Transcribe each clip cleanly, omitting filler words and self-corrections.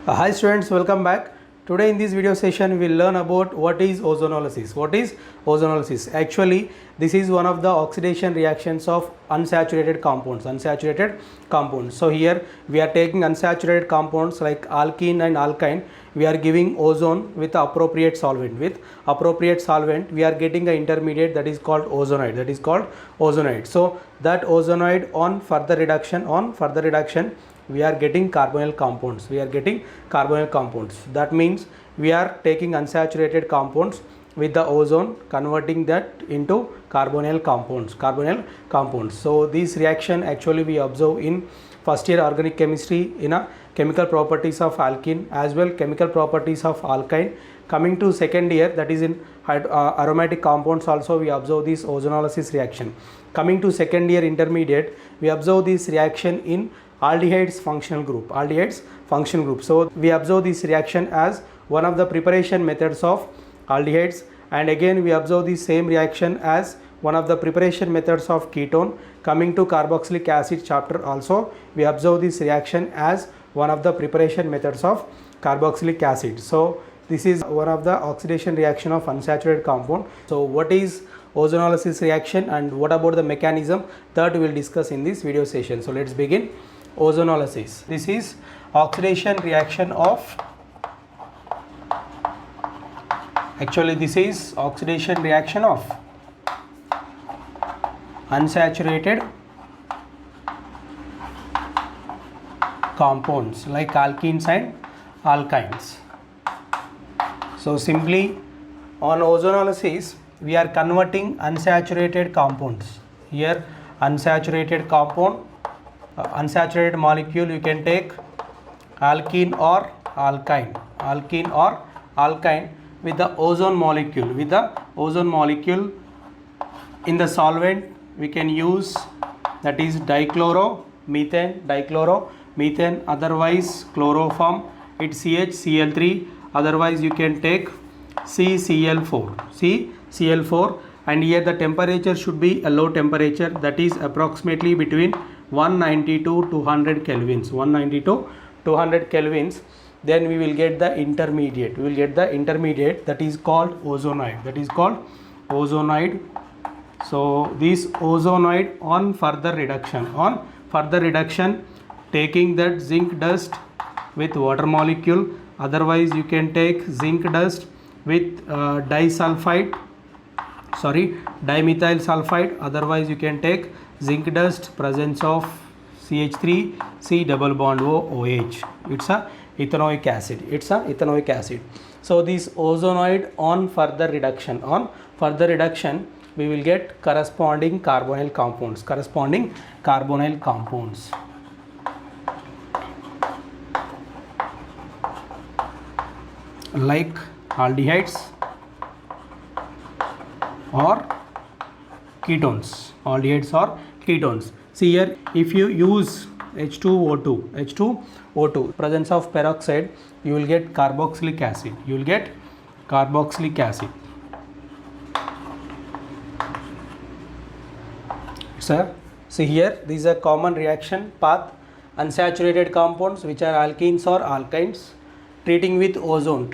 Hi students, welcome back. Today in this video session we will learn about what is ozonolysis. What is ozonolysis? Actually, this is one of the oxidation reactions of unsaturated compounds. So here we are taking unsaturated compounds like alkene and alkyne. We are giving ozone with appropriate solvent. With appropriate solvent, we are getting an intermediate that is called ozonide. So that ozonide on further reduction we are getting carbonyl compounds. That means we are taking unsaturated compounds with the ozone, converting that into carbonyl compounds. So this reaction actually we observe in first year organic chemistry in a chemical properties of alkene as well chemical properties of alkyne. Coming to second year, that is in aromatic compounds, also we observe this ozonolysis reaction. Coming to second year intermediate, we observe this reaction in aldehydes functional group. So we observe this reaction as one of the preparation methods of aldehydes, and again we observe the same reaction as one of the preparation methods of ketone. Coming to carboxylic acid chapter, also we observe this reaction as one of the preparation methods of carboxylic acid. So this is one of the oxidation reaction of unsaturated compound. So what is ozonolysis reaction and what about the mechanism, that we will discuss in this video session. So let's begin. Ozonolysis. This is oxidation reaction of unsaturated compounds like alkenes and alkynes. So simply on ozonolysis we are converting unsaturated compounds. Here unsaturated compound, unsaturated molecule, you can take alkene or alkyne with the ozone molecule. In the solvent we can use, that is dichloromethane, otherwise chloroform, it's CHCl3, otherwise you can take CCl4, and here the temperature should be a low temperature, that is approximately between 190 to 200 kelvins. Then we will get the intermediate. That is called ozonide. So this ozonide on further reduction, taking that zinc dust with water molecule, otherwise you can take zinc dust with dimethyl sulfide, otherwise you can take zinc dust presence of CH3 C double bond OH. It's a ethanoic acid. So this ozonide on further reduction, we will get corresponding carbonyl compounds. Like aldehydes or ketones. See here, if you use H2O2 presence of peroxide, you will get carboxylic acid. Sir, see here, this is a common reaction path. Unsaturated compounds which are alkenes or alkynes treating with ozone.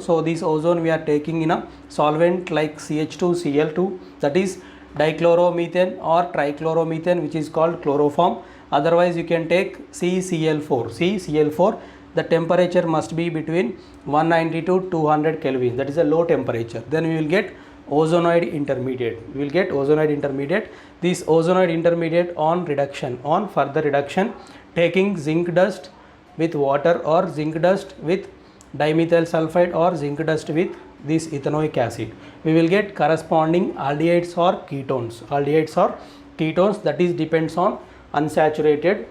So this ozone we are taking in a solvent like CH2Cl2, that is dichloromethane or trichloromethane, which is called chloroform, otherwise you can take CCl4. The temperature must be between 190 to 200 Kelvin, that is a low temperature. Then we will get ozonide intermediate. This ozonide intermediate on further reduction, taking zinc dust with water or zinc dust with dimethyl sulfide or zinc dust with this ethanoic acid, we will get corresponding aldehydes or ketones. That is depends on unsaturated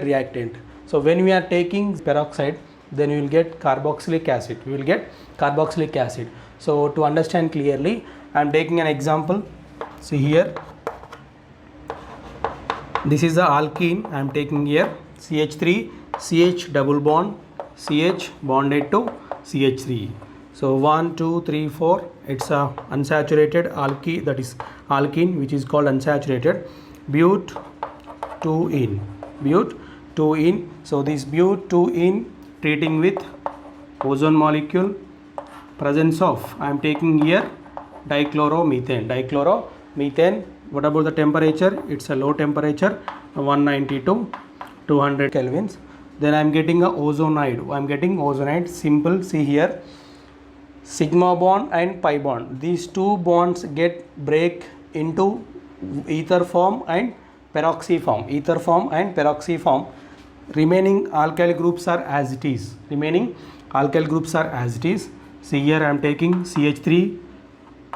reactant. So when we are taking peroxide, then we will get carboxylic acid. So to understand clearly, I am taking an example. See here, this is the alkene I am taking here, CH3 CH double bond, CH bonded to CH3. So 1 2 3 4, it's a unsaturated alkene, that is alkene, which is called unsaturated. But 2 in 2 in. So this but 2 in treating with ozone molecule, presence of, I am taking here dichloromethane. Dichloromethane, what about the temperature? It's a low temperature, 190 to 200 kelvins. Then I am getting a ozonide. I am getting ozonide. Simple, see here, sigma bond and pi bond. These two bonds break into ether form and peroxy form. Ether form and peroxy form. Remaining alkyl groups are as it is. See here I am taking CH3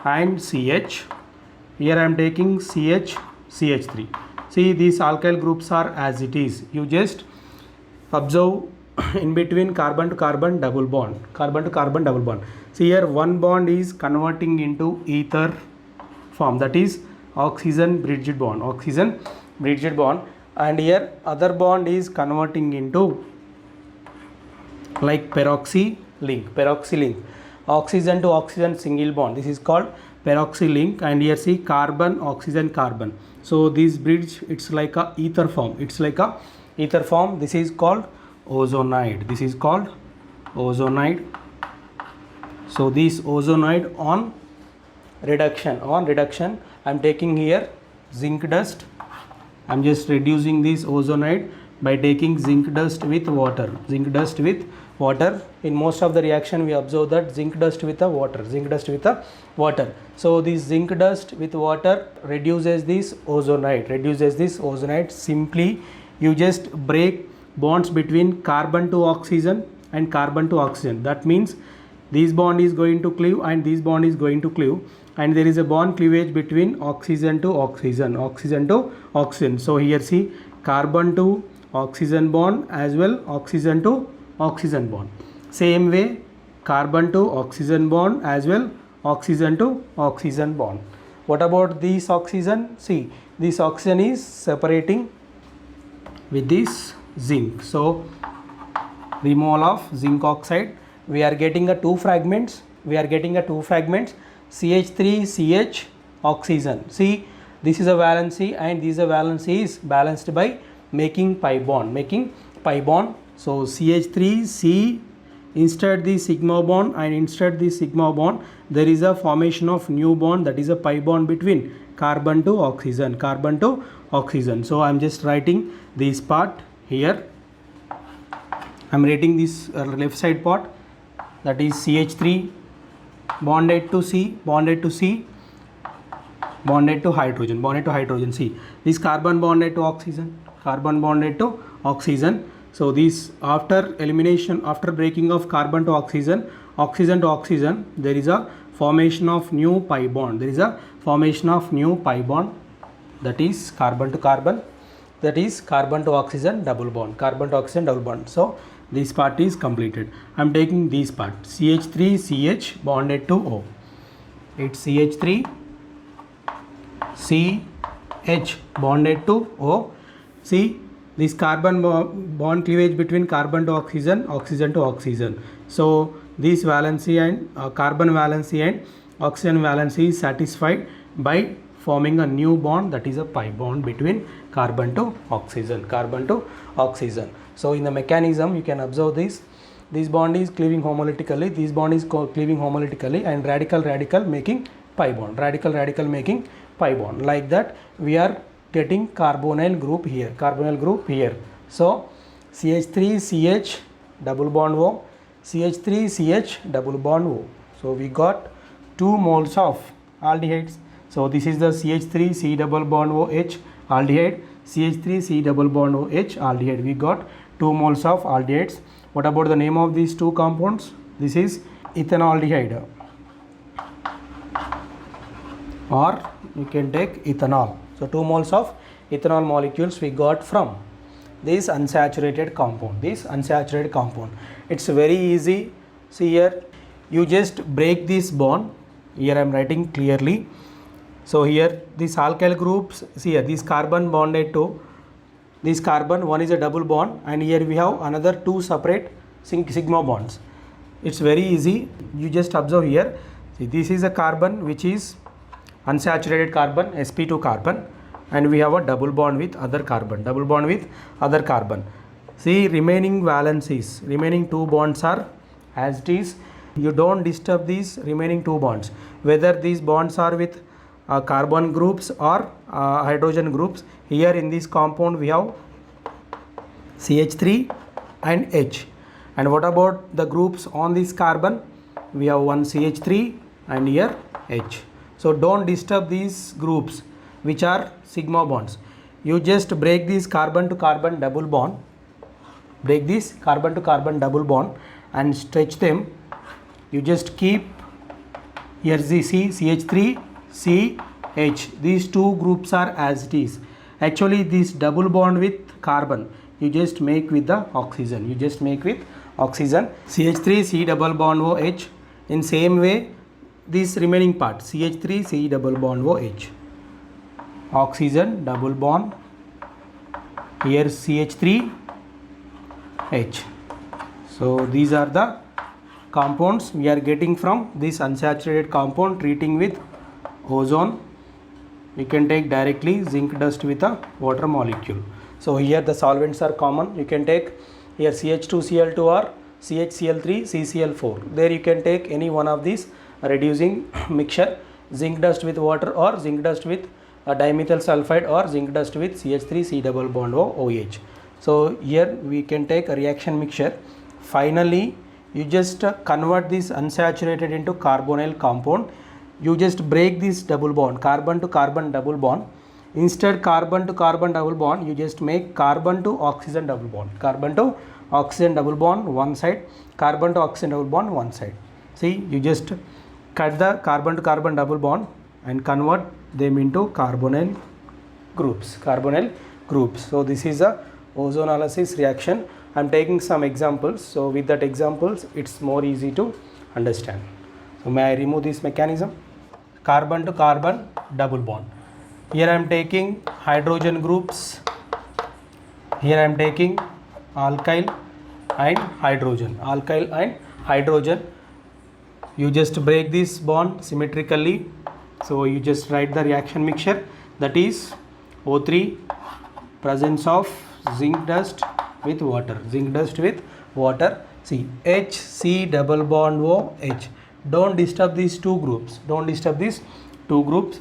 and CH. Here I am taking CH3. See, these alkyl groups are as it is. You just observe in between carbon to carbon double bond. See here one bond is converting into ether form, that is oxygen bridged bond. And here other bond is converting into like peroxy link. Oxygen to oxygen single bond. This is called peroxy link. And here see carbon, oxygen, carbon. So this bridge, it's like a ether form. This is called ozonide. So this ozonide on reduction, I am taking here zinc dust. I am just reducing this ozonide by taking zinc dust with water. In most of the reaction we observe that zinc dust with the water. So this zinc dust with water reduces this ozonide. Simply you just break bonds between carbon to oxygen and carbon to oxygen. That means this bond is going to cleave and this bond is going to cleave, and there is a bond cleavage between oxygen to oxygen. So here see carbon to oxygen bond as well oxygen to oxygen bond. Same way carbon to oxygen bond as well oxygen to oxygen bond. What about this oxygen? See, this oxygen is separating with this zinc. So removal of zinc oxide, we are getting a two fragments. CH3CH oxygen. See, this is a valency and this is a valency is balanced by making pi bond. So CH3C, instead the sigma bond and instead the sigma bond, there is a formation of new bond, that is a pi bond between carbon to oxygen. So I am just writing this part here. I am writing this left side part, that is CH3 bonded to C, bonded to hydrogen. See, this carbon bonded to oxygen. So this after elimination, after breaking of carbon to oxygen to oxygen, there is a formation of new pi bond. That is carbon to carbon, that is carbon to oxygen double bond. So this part is completed. I am taking this part, CH3CH bonded to O. It's CH3CH bonded to O. See, this carbon bond cleavage between carbon to oxygen to oxygen. So this valency and carbon valency and oxygen valency is satisfied by forming a new bond, that is a pi bond between carbon to oxygen. So in the mechanism you can observe this bond is cleaving homolytically, and radical making pi bond. Like that we are getting carbonyl group here. So CH3CH double bond O, CH3CH double bond O. So we got 2 moles of aldehydes. So this is the CH3C double bond OH aldehyde, CH3C double bond OH aldehyde. We got 2 moles of aldehydes. What about the name of these two compounds? This is ethanaldehyde, or you can take ethanol. So 2 moles of ethanol molecules we got from this unsaturated compound. It's very easy. See here, you just break this bond. Here I am writing clearly. So here these alkyl groups, see here, this carbon bonded to this carbon, one is a double bond, and here we have another 2 separate sigma bonds. It's very easy. You just observe here. See, this is a carbon which is unsaturated carbon, sp2 carbon, and we have a double bond with other carbon. See, remaining valencies, remaining two bonds are as it is. You don't disturb these remaining two bonds, whether these bonds are with carbon groups or hydrogen groups. Here in this compound we have CH3 and H. And what about the groups on this carbon? We have one CH3 and here H. So don't disturb these groups which are sigma bonds. You just break this carbon to carbon double bond, break this carbon to carbon double bond and stretch them. You just keep here CH3, CH. These two groups are as it is. Actually this double bond with carbon you just make with the oxygen. You just make with oxygen. CH3, C double bond OH. In same way this remaining part CH3, C double bond OH. Oxygen double bond. Here CH3, H. So these are the compounds we are getting from this unsaturated compound treating with ozone. We can take directly zinc dust with a water molecule. So here the solvents are common. You can take here CH2Cl2 or CHCl3, CCl4. There you can take any one of these reducing mixture, zinc dust with water or zinc dust with dimethyl sulfide or zinc dust with CH3, C double bond OH. So here we can take a reaction mixture. Finally you just convert this unsaturated into carbonyl compound. You just break this double bond, carbon to carbon double bond. Instead carbon to carbon double bond you just make carbon to oxygen double bond, carbon to oxygen double bond one side, carbon to oxygen double bond one side. See, you just cut the carbon to carbon double bond and convert them into carbonyl groups, carbonyl groups. So this is a ozonolysis reaction. I am taking some examples, so with that examples it's more easy to understand. So may I remove this mechanism? Carbon to carbon double bond. Here I am taking hydrogen groups. Here I am taking alkyl and hydrogen. Alkyl and hydrogen. You just break this bond symmetrically. So you just write the reaction mixture, that is O3, presence of zinc dust with water. Zinc dust with water. See, HC double bond OH. Don't disturb these two groups. Don't disturb these two groups.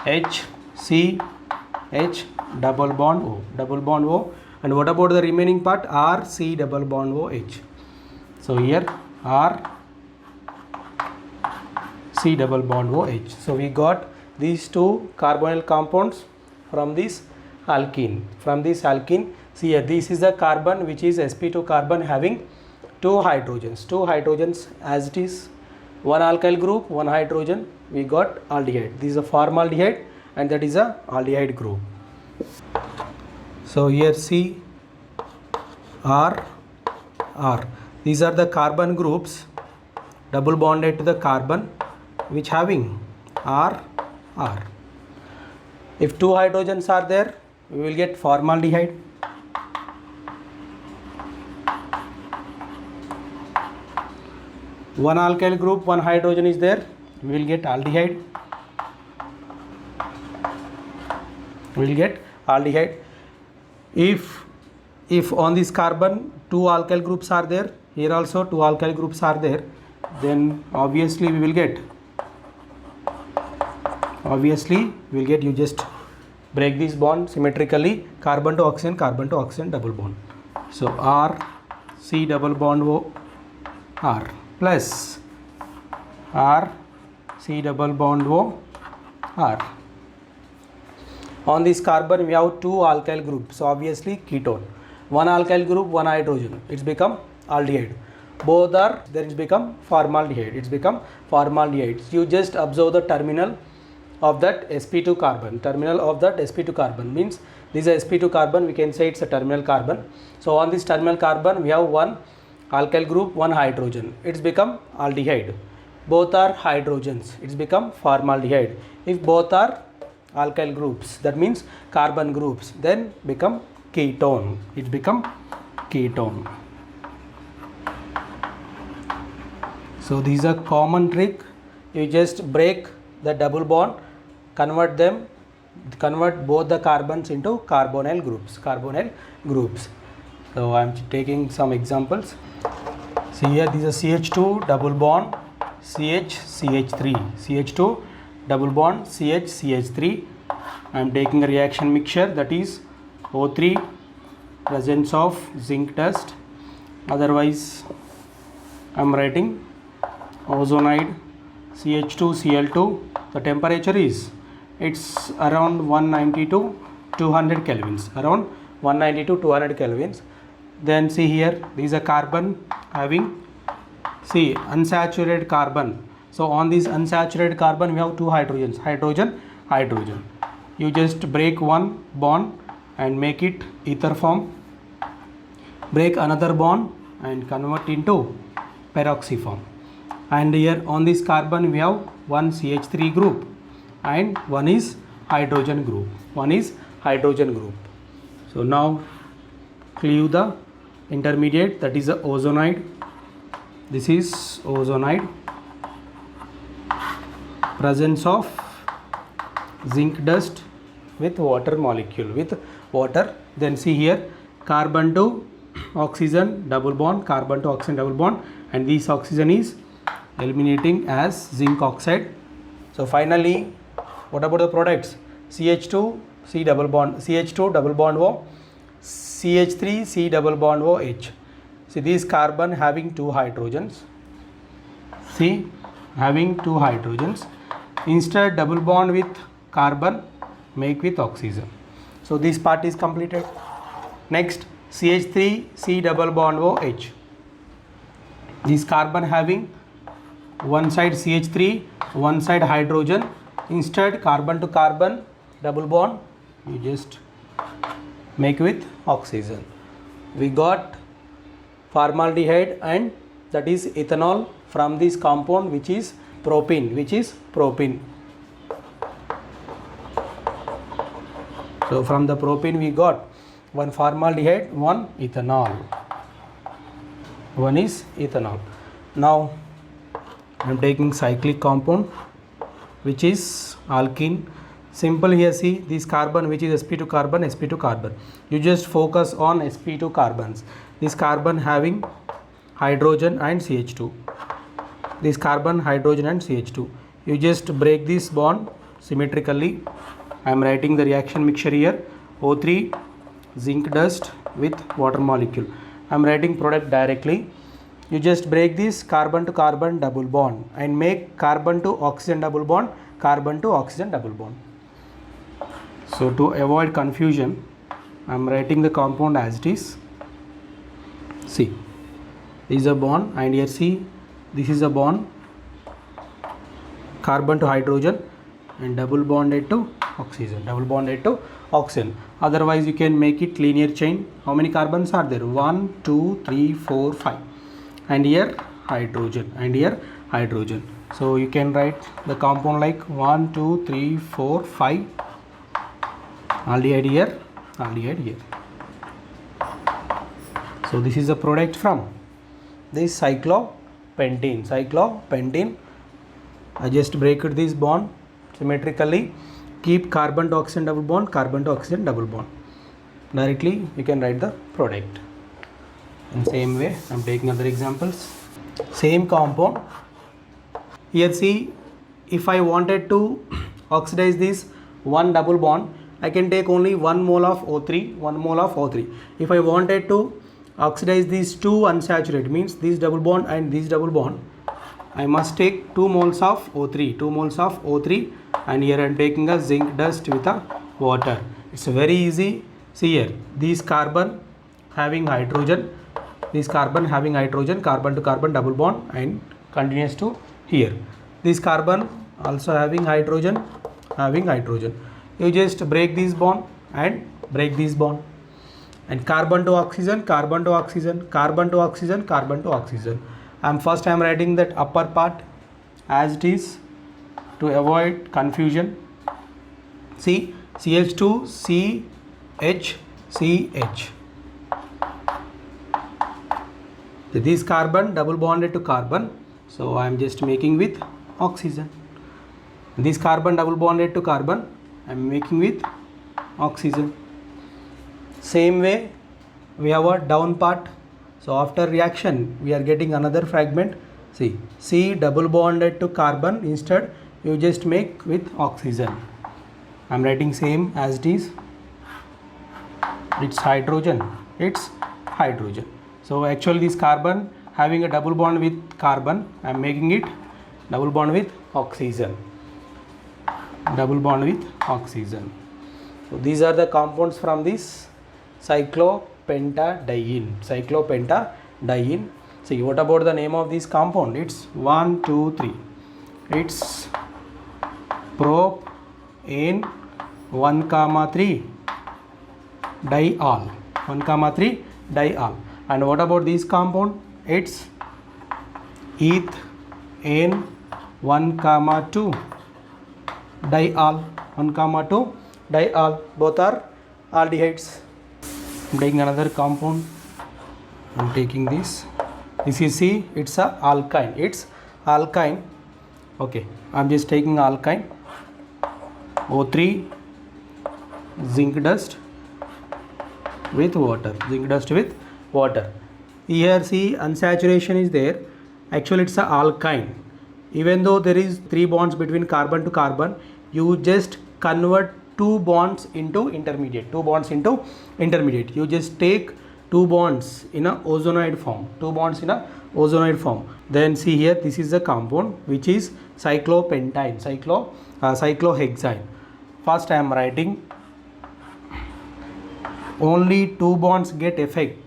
HCH double bond O. Double bond O. And what about the remaining part? RC double bond OH. So here RC double bond OH. So we got these two carbonyl compounds from this alkene. From this alkene, see here, this is the carbon which is sp2 carbon having two hydrogens. Two hydrogens as it is. One alkyl group, one hydrogen. We got aldehyde. This is a formaldehyde and that is a aldehyde group. So here C, R, R. These are the carbon groups double bonded to the carbon which having R, R. If two hydrogens are there, we will get formaldehyde. One alkyl group, one hydrogen is there, we will get aldehyde. We will get aldehyde. If on this carbon two alkyl groups are there, here also two alkyl groups are there, then obviously we will get, you just break this bond symmetrically, carbon to oxygen double bond. So R C double bond O R plus R C double bond O R. On this carbon we have two alkyl groups, so obviously ketone. One alkyl group, one hydrogen, it's become aldehyde. Both are, then it's become formaldehyde. It's become formaldehyde. You just observe the terminal of that sp2 carbon. Terminal of that sp2 carbon means this is a sp2 carbon, we can say it's a terminal carbon. So on this terminal carbon we have one alkyl group, one hydrogen. It's become aldehyde. Both are hydrogens. It's become formaldehyde. If both are alkyl groups, that means carbon groups, then become ketone. It become ketone. So this is a common trick. You just break the double bond, convert both the carbons into carbonyl groups. So I am taking some examples. See here, this is CH2 double bond CH3, CH2 double bond CH3. I am taking a reaction mixture, that is O3, presence of zinc dust, otherwise I am writing ozonide CH2Cl2. The temperature is, it's around 190 to 200 kelvins, around 190 to 200 kelvins. Then see here, this is a carbon having, see, unsaturated carbon. So on this unsaturated carbon we have two hydrogens, hydrogen. You just break one bond and make it ether form, break another bond and convert into peroxy form. And here on this carbon we have one CH3 group and one is hydrogen group, So now cleave the intermediate, that is the ozonide. This is ozonide, presence of zinc dust with water molecule, Then see here, carbon to oxygen double bond, and this oxygen is eliminating as zinc oxide. So finally, what about the products? CH2 double bond O, CH3 double bond OH. See, this carbon having two hydrogens, instead double bond with carbon, make with oxygen. So this part is completed. Next, CH3 double bond OH. This carbon having one side CH3, one side hydrogen, instead carbon to carbon double bond, you just make with oxygen. We got formaldehyde, and that is ethanol from this compound, which is propene. So from the propene we got one formaldehyde, one ethanol. Now I am taking cyclic compound, which is alkene. Simple here, see this carbon, which is sp2 carbon. You just focus on sp2 carbons. This carbon having hydrogen and CH2. This carbon, hydrogen and CH2. You just break this bond symmetrically. I am writing the reaction mixture here. O3, zinc dust with water molecule. I am writing product directly. You just break this carbon to carbon double bond and make carbon to oxygen double bond. So to avoid confusion, I am writing the compound as it is. See, this is a bond, and here see, this is a bond, carbon to hydrogen and double bonded to oxygen, Otherwise you can make it linear chain. How many carbons are there? 1, 2, 3, 4, 5. And here hydrogen, So you can write the compound like 1, 2, 3, 4, 5. Aldehyde here. So this is a product from this cyclopentene. I just break this bond symmetrically, keep carbon to oxygen double bond. Directly you can write the product. In same way, I am taking other examples. Same compound. Here see, if I wanted to oxidize this one double bond, I can take only 1 mole of O3. If I wanted to oxidize these two unsaturated, means this double bond and this double bond, I must take 2 moles of O3, and here I am taking a zinc dust with a water. It's very easy. See here, this carbon having hydrogen, carbon to carbon double bond and continues to here. This carbon also having hydrogen. You just break this bond and break this bond, and carbon to oxygen. I am writing that upper part as it is to avoid confusion. See, CH2 CH. This carbon double bonded to carbon, so I am just making with oxygen. This carbon double bonded to carbon, I am making with oxygen. Same way, we have a down part. So after reaction we are getting another fragment. See, C double bonded to carbon, instead you just make with oxygen. I'm writing same as it is. It's hydrogen. So actually this carbon having a double bond with carbon, I'm making it double bond with oxygen. So these are the compounds from this cyclopentadiene. See, what about the name of this compound? It's 1, 2, 3. It's propane 1,3 diol. And what about this compound? It's ethane 1,2 diol. Both are aldehydes. I'm taking another compound. I'm taking this. This is C. It's a alkyne. Okay. I'm just taking alkyne. O3 zinc dust with water. Here see, unsaturation is there. Actually it's a alkyne. Even though there is 3 bonds between carbon to carbon, you just convert 2 bonds into intermediate. You just take 2 bonds in a ozonoid form. Then see here, this is the compound which is cyclohexane. First I am writing only 2 bonds get effect.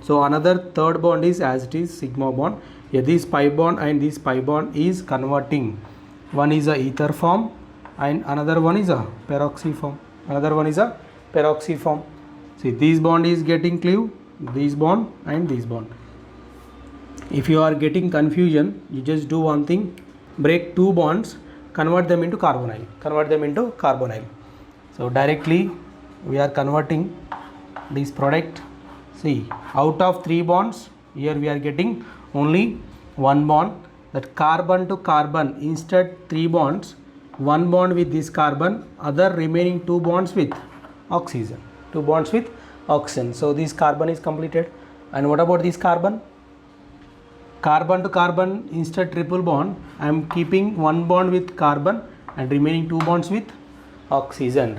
So another third bond is as it is, sigma bond. Here this pi bond and this pi bond is converting. One is a ether form and another one is a peroxy form. See, this bond is getting cleaved, this bond and this bond. If you are getting confusion, you just do one thing: break 2 bonds, convert them into carbonyl. So directly we are converting this product. See, out of 3 bonds, here we are getting only 1 bond. That carbon to carbon, instead 3 bonds, 1 bond with this carbon, other remaining 2 bonds with oxygen. So this carbon is completed. And what about this carbon? Carbon to carbon, instead triple bond, I am keeping 1 bond with carbon and remaining 2 bonds with oxygen.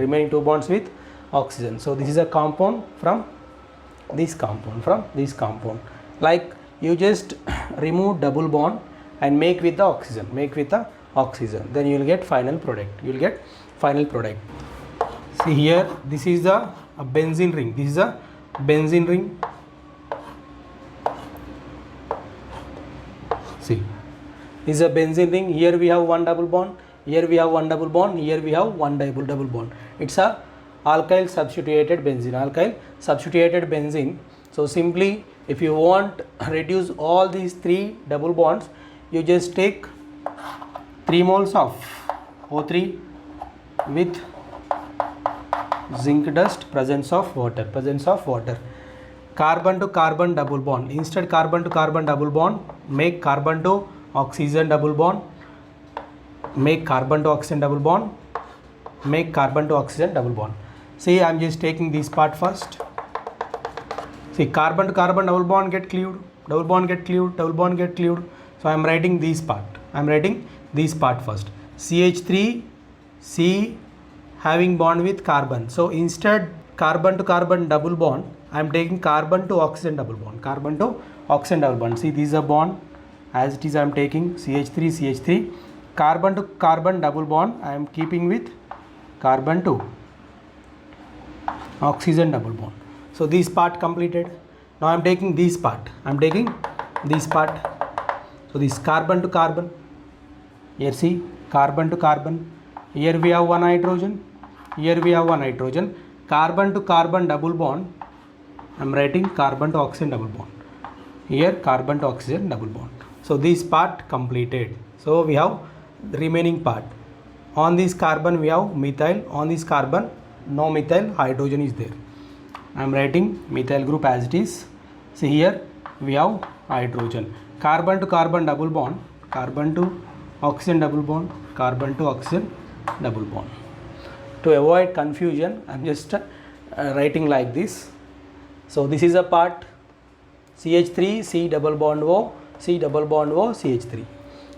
So this is a compound from this compound. Like, you just remove double bond and make with the oxygen. Then you will get final product. See here, this is a benzene ring. See, this is a benzene ring. Here we have 1 double bond. Here we have 1 double bond. Here we have 1 double bond. It's a alkyl substituted benzene. So simply, if you want reduce all these 3 double bonds, you just take 3 moles of O3 with zinc dust, presence of water. Carbon to carbon double bond, instead carbon to carbon double bond, make carbon to oxygen double bond, make carbon to oxygen double bond. See, I am just taking this part first. See, carbon to carbon double bond get cleaved. So I am writing this part. First. CH3, C having bond with carbon. So instead carbon to carbon double bond, I am taking carbon to oxygen double bond. See, this is a bond. As it is, I am taking CH3. Carbon to carbon double bond, I am keeping with carbon to oxygen double bond. So this part completed. Now I am taking this part. So this carbon to carbon. Here see, carbon to carbon. Here we have 1 hydrogen. Carbon to carbon double bond, I am writing carbon to oxygen double bond. Here carbon to oxygen double bond. So this part completed. So we have the remaining part. On this carbon we have methyl. On this carbon no methyl, hydrogen is there. I am writing methyl group as it is. See here we have hydrogen. Carbon to carbon double bond, carbon to oxygen double bond, carbon to oxygen double bond. To avoid confusion, I am just writing like this. So this is a part CH3 C double bond O, C double bond O, CH3.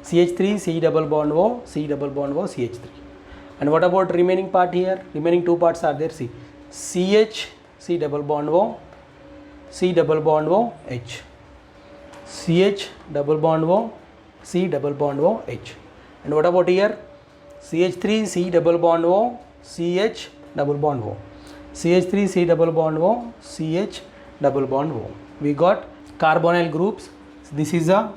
CH3 C double bond O, C double bond O, CH3. And what about remaining part here? Remaining two parts are there. See, CH C double bond O, C double bond O, H. CH double bond O, C double bond O, H. And what about here? CH3 C double bond O, CH double bond O. CH3 C double bond O, CH double bond O. We got carbonyl groups. This is a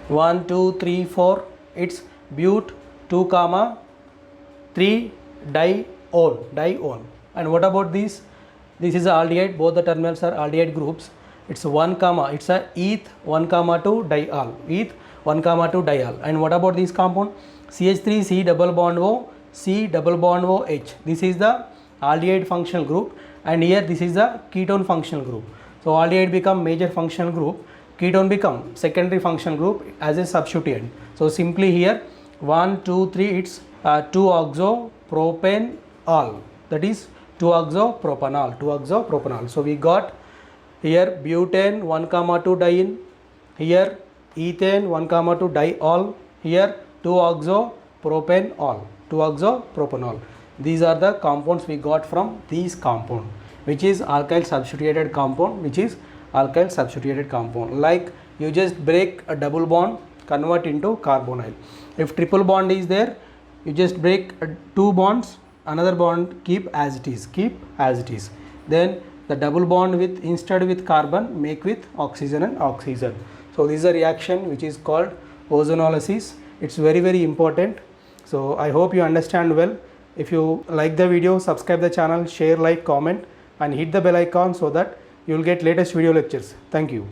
1, 2, 3, 4. It's but 2, 3 dione. And what about this? This is a aldehyde. Both the terminals are aldehyde groups. It's 1, it's a eth 1, 2 diol. Eth 1, 2 diol. And what about this compound? CH3 C double bond O, C double bond O, H. This is the aldehyde functional group, and here this is the ketone functional group. So aldehyde become major functional group, ketone become secondary functional group as a substituent. So simply here 1, 2, 3, it's 2-oxopropanol, that is 2-oxopropanol. So we got here butane 1, 2 diene, here ethane 1, 2 diol, here 2-oxopropanol. These are the compounds we got from these compound, which is alkyl substituted compound, like you just break a double bond, convert into carbonyl. If triple bond is there, you just break 2 bonds, another bond keep as it is. Then the double bond with instead with carbon make with oxygen and oxygen. So this is a reaction which is called ozonolysis. It's very, very important. So I hope you understand well. If you like the video, subscribe the channel, share, like, comment, and hit the bell icon so that you will get latest video lectures. Thank you.